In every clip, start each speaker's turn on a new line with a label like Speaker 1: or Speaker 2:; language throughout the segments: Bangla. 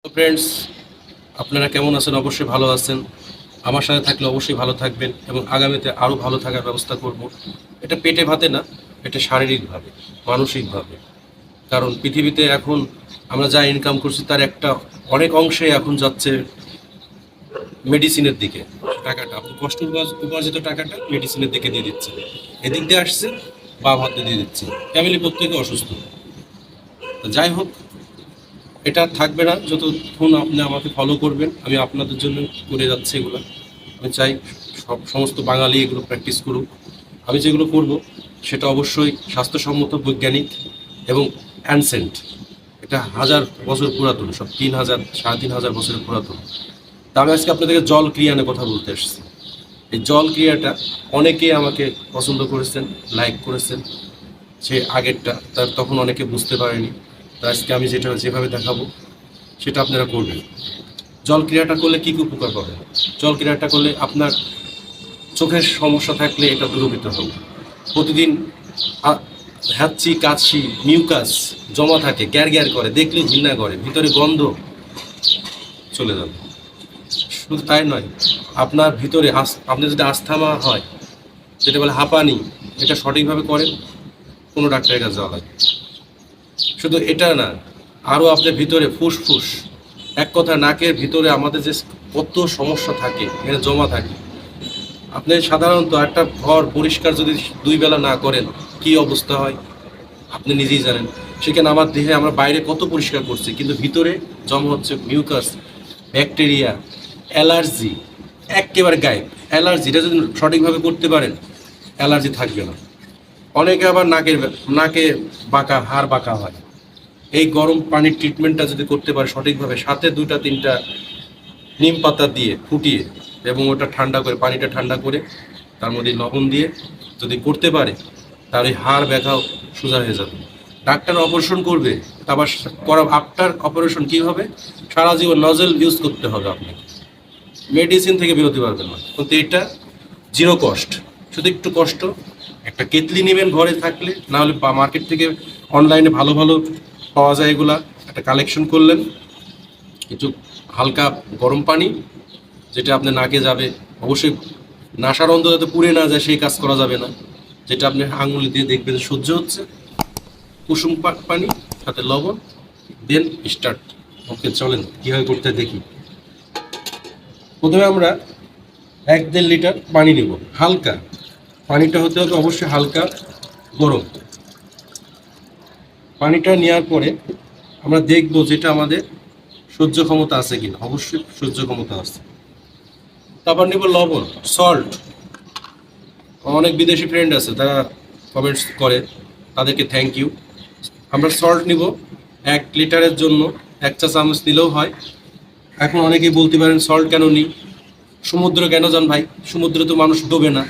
Speaker 1: তো ফ্রেন্ডস, আপনারা কেমন আছেন? অবশ্যই ভালো আছেন। আমার সাথে থাকলে অবশ্যই ভালো থাকবেন এবং আগামীতে আরও ভালো থাকার ব্যবস্থা করব। এটা পেটে ভাতে না, এটা শারীরিকভাবে, মানসিকভাবে। কারণ পৃথিবীতে এখন আমরা যা ইনকাম করছি তার একটা অনেক অংশে এখন যাচ্ছে মেডিসিনের দিকে। টাকাটা আপনি কষ্ট উপার্জিত টাকাটা মেডিসিনের দিকে দিয়ে দিচ্ছে, এদিক দিয়ে আসছে বা হাত দিয়ে দিচ্ছে, ফ্যামিলি প্রত্যেকে অসুস্থ। তো যাই হোক, এটা থাকবে না যতক্ষণ আপনি আমাকে ফলো করবেন। আমি আপনাদের জন্য করে যাচ্ছি এগুলো। আমি চাই সমস্ত বাঙালি এগুলো প্র্যাকটিস করুক। আমি যেগুলো করব সেটা অবশ্যই স্বাস্থ্যসম্মত, বৈজ্ঞানিক এবং অ্যানসেন্ট। এটা 1000 বছর পুরাতন, সব 3000 3.5 হাজার বছরের পুরাতন। তা আমি আজকে আপনাদেরকে জল ক্রিয়া নিয়ে কথা বলতে এসেছি। এই জল ক্রিয়াটা অনেকেই আমাকে পছন্দ করেছেন, লাইক করেছেন। সে আগেরটা তার তখন অনেকে বুঝতে পারেনি। তো আজকে আমি যেভাবে দেখাবো সেটা আপনারা করবেন। জল ক্রিয়াটা করলে কী কী উপকার পাবেন? জল ক্রিয়াটা করলে আপনার চোখের সমস্যা থাকলে এটা দূরীভূত হবে। প্রতিদিন হাঁচি, কাশি, মিউকাস জমা থাকে, গ্যার গ্যার করে, দেখলে ঘৃণা করে, ভিতরে গন্ধ চলে যাবে। শুধু তাই নয়, আপনার ভিতরে আপনি যদি আস্থামা হয়, যেটা বলে হাঁপানি, এটা সঠিকভাবে করেন, কোনো ডাক্তারের কাছে যাওয়া লাগে। শুধু এটা না, আরও আপনার ভিতরে ফুসফুস, এক কথা নাকের ভিতরে আমাদের যে কত সমস্যা থাকে এখানে জমা থাকে। আপনি সাধারণত একটা ঘর পরিষ্কার যদি 2 বেলা না করেন কি অবস্থা হয় আপনি নিজেই জানেন। সেখানে আমার দেহে আমরা বাইরে কত পরিষ্কার করছি, কিন্তু ভিতরে জমা হচ্ছে মিউকাস, ব্যাকটেরিয়া, অ্যালার্জি, একেবারে গায়েব। অ্যালার্জিটা যদি সঠিকভাবে করতে পারেন অ্যালার্জি থাকবে না। অনেকে আবার নাকে বাঁকা, হাড় বাঁকা হয়। এই গরম পানির ট্রিটমেন্টটা যদি করতে পারে সঠিকভাবে, সাথে 2-3টা নিম পাতা দিয়ে ফুটিয়ে এবং ওটা ঠান্ডা করে, পানিটা ঠান্ডা করে তার মধ্যে লবণ দিয়ে যদি করতে পারে, তার ওই হাড় ব্যথাও সোজা হয়ে যাবে। ডাক্তার অপারেশন করবে, তারপর আফটার অপারেশন কী হবে? সারা জীবন নজেল ইউজ করতে হবে আপনাকে, মেডিসিন থেকে বেরোতে পারবেন না। কিন্তু এটা জিরো কস্ট, শুধু একটু কষ্ট। একটা কেতলি নেবেন ঘরে থাকলে, না হলে মার্কেট থেকে অনলাইনে ভালো ভালো পাওয়া যায় এগুলা। একটা কালেকশন করলেন, কিছু হালকা গরম পানি, যেটা আপনার নাকে যাবে। অবশ্যই নাসার অন্তর যাতে পুড়ে না যায় সেই কাজ করা যাবে না। যেটা আপনি আঙুলি দিয়ে দেখবেন সহ্য হচ্ছে, কুসুম পানি সাথে লবণ, দেন স্টার্ট। ওকে, চলেন কীভাবে করতে দেখি। প্রথমে আমরা 1-1.5 লিটার পানি নেব। হালকা পানিটা হতে হবে অবশ্যই হালকা গরম। পানিটা নেওয়ার পরে আমরা দেখব যেটা আমাদের সহ্য ক্ষমতা আছে কিনা। অবশ্যই সহ্য ক্ষমতা আছে। তারপর নেব লবণ, সল্ট। অনেক বিদেশি ফ্রেন্ড আছে, তারা কমেন্টস করে, তাদেরকে থ্যাংক ইউ। আমরা সল্ট নিব 1 লিটারের জন্য 1 চা চামচ নিলেও হয়। এখন অনেকেই বলতে পারেন সল্ট কেন নিই, সমুদ্র কেন যান ভাই? সমুদ্রে তো মানুষ ডোবে না,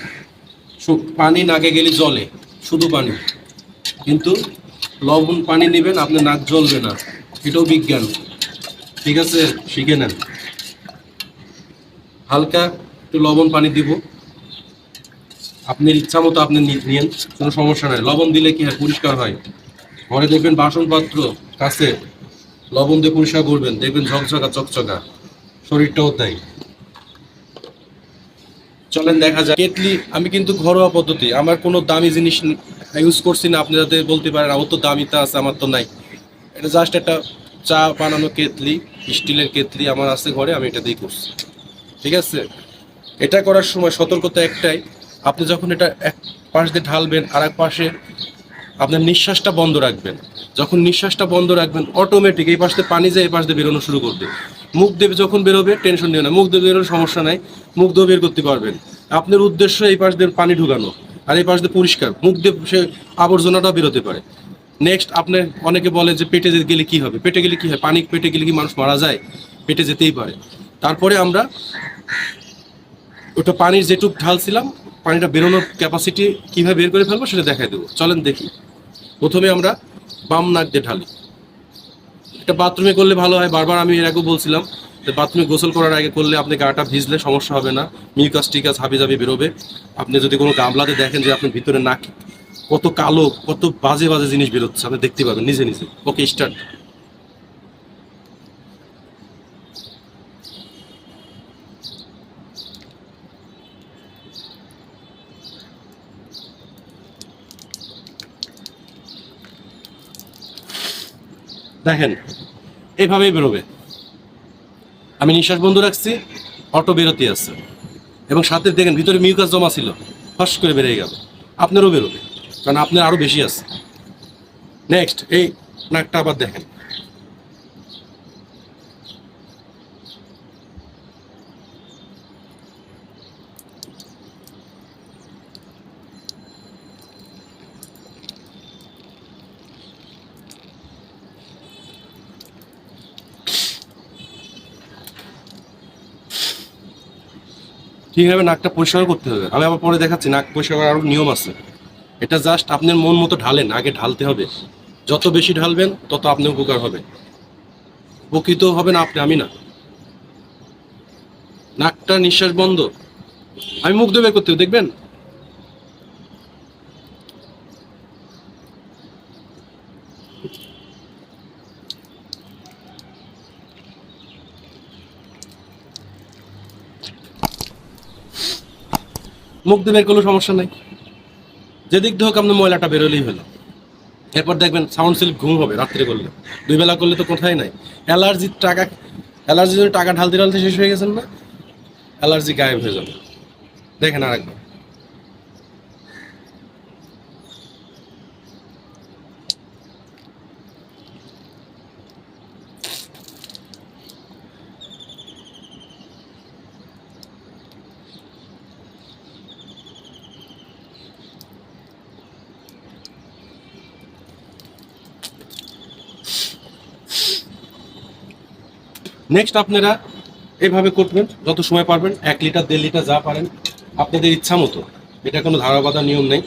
Speaker 1: পানি নাকে গেলে জলে, শুধু পানি। কিন্তু লবণ পানি নেবেন, আপনার নাক জ্বলবে না, এটাও বিজ্ঞান। ঠিক আছে, শিখে নেন। হালকা একটু লবণ পানি দিব, আপনার ইচ্ছা মতো আপনি নিয়েন, কোনো সমস্যা নাই। লবণ দিলে কি হয়? পরিষ্কার হয়। ঘরে দেখবেন বাসনপত্র কাছে লবণ দিয়ে পরিষ্কার করবেন, দেখবেন ঝকঝকা চকচকা, শরীরটাও তাই। চলেন দেখা যায়। কেটলি আমি কিন্তু ঘরোয়া পদ্ধতি, আমার কোনো দামি জিনিস ইউজ করছি না। আপনি যাতে বলতে পারেন আমার তো দামিটা আছে, আমার তো নাই। এটা জাস্ট একটা চা বানানো কেটলি, স্টিলের কেটলি আমার আছে ঘরে, আমি এটা দিয়ে করছি। ঠিক আছে, এটা করার সময় সতর্কতা একটাই, আপনি যখন এটা এক পাশ দিয়ে ঢালবেন আর এক পাশে আপনার নিঃশ্বাসটা বন্ধ রাখবেন। যখন নিঃশ্বাসটা বন্ধ রাখবেন অটোমেটিক এই পাশ দিয়ে পানি যায় এই পাশ দিয়ে বেরোনো শুরু করবে। মুখ দিয়ে যখন বেরোবে টেনশন নিও না, মুখ দিয়ে বেরোনোর সমস্যা নাই, মুখ দিয়ে বের করতে পারবেন। আপনার উদ্দেশ্য এই পাশ দিয়ে পানি ঢুকানো আর এই পাশ দিয়ে পরিষ্কার, মুখ দিয়ে সে আবর্জনাটা বেরোতে পারে। নেক্সট, আপনার অনেকে বলে যে পেটে গেলে কি হবে? পেটে গেলে কি হয়? পানি পেটে গেলে কি মানুষ মারা যায়? পেটে যেতেই পারে। তারপরে আমরা ওটা পানির যেটুক ঢালছিলাম, পানিটা বেরোনোর ক্যাপাসিটি কীভাবে বের করে ফেলবো সেটা দেখাই দেবো। চলেন দেখি। প্রথমে আমরা বাম নাক দিয়ে ঢালি। এটা বাথরুমে করলে ভালো হয়, বারবার আমি এর আগেও বলছিলাম যে বাথরুমে গোসল করার আগে করলে আপনি গাটা ভিজলে সমস্যা হবে না, মিউকাস টিকাস হাবি জাবি বেরোবে। আপনি যদি কোনো গামলাতে দেখেন যে আপনার ভিতরে নাক কত কালো, কত বাজে বাজে জিনিস বেরোচ্ছে, আপনি দেখতে পাবেন নিজে নিজে। ওকে, স্টার্ট। দেখেন এইভাবেই বেরোবে। আমি নিঃশ্বাস বন্ধ রাখছি, অটো বেরোতে আছে, এবং সাথে দেখেন ভিতরে মিউকাস জমা ছিল, ফস করে বেরিয়ে গেল। আপনারও বেরোবে, কারণ আপনার আরও বেশি আছে। নেক্সট এই নাকটা আবার দেখেন। ঠিকভাবে নাকটা পরিষ্কার করতে হবে। আমি আবার পরে দেখাচ্ছি নাক পরিষ্কার করার আরও নিয়ম আছে। এটা জাস্ট আপনার মন মতো ঢালেন, আগে ঢালতে হবে। যত বেশি ঢালবেন তত আপনি উপকার হবে, উপকৃত হবেন আপনি, আমি না। নাকটা নিঃশ্বাস বন্ধ, আমি মুখ দিয়ে বের করতে হবে, দেখবেন। মুখ দিয়ে বের করলেও সমস্যা নাই, যেদিক দিয়ে হোক আপনার ময়লাটা বেরোলেই হলো। এরপর দেখবেন সাউন্ড স্লিপ ঘুম হবে রাত্রে করলে, দুই বেলা করলে তো কোথায় নাই। অ্যালার্জির টাকা, অ্যালার্জির জন্য টাকা ঢালতে ঢালতে শেষ হয়ে গেছেন না, অ্যালার্জি গায়েব হয়ে যাবে। দেখেন আরেকবার। নেক্সট আপনারা এইভাবে করবেন যত সময় পারবেন, 1 লিটার 1.5 লিটার যা পারেন আপনাদের ইচ্ছা মতো। এটা কোনো ধারা বাঁধা নিয়ম নেই,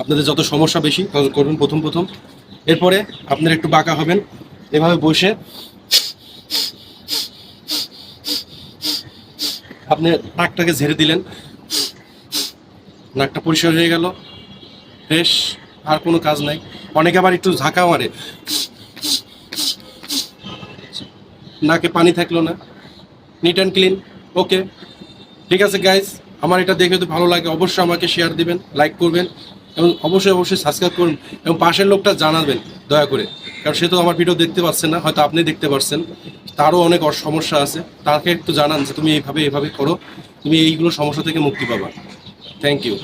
Speaker 1: আপনাদের যত সমস্যা বেশি তত করবেন প্রথম প্রথম। এরপরে আপনারা একটু বাঁকা হবেন, এভাবে বসে আপনি নাকটাকে ঝেড়ে দিলেন, নাকটা পরিষ্কার হয়ে গেল, ফ্রেশ, আর কোনো কাজ নাই। অনেকে আবার একটু ঝাঁকা মারে, নাকে পানি থাকলো না, নিট অ্যান্ড ক্লিন। ওকে, ঠিক আছে গাইজ, আমার এটা দেখে যদি ভালো লাগে অবশ্যই আমাকে শেয়ার দিবেন, লাইক করবেন, এবং অবশ্যই অবশ্যই সাবস্ক্রাইব করুন, এবং পাশের লোকটা জানাবেন দয়া করে, কারণ সে তো আমার ভিডিও দেখতে পাচ্ছে না, হয়তো আপনি দেখতে পাচ্ছেন, তারও অনেক সমস্যা আছে, তাকে একটু জানান যে তুমি এইভাবে এইভাবে করো, তুমি এইগুলো সমস্যা থেকে মুক্তি পাবা। Thank you.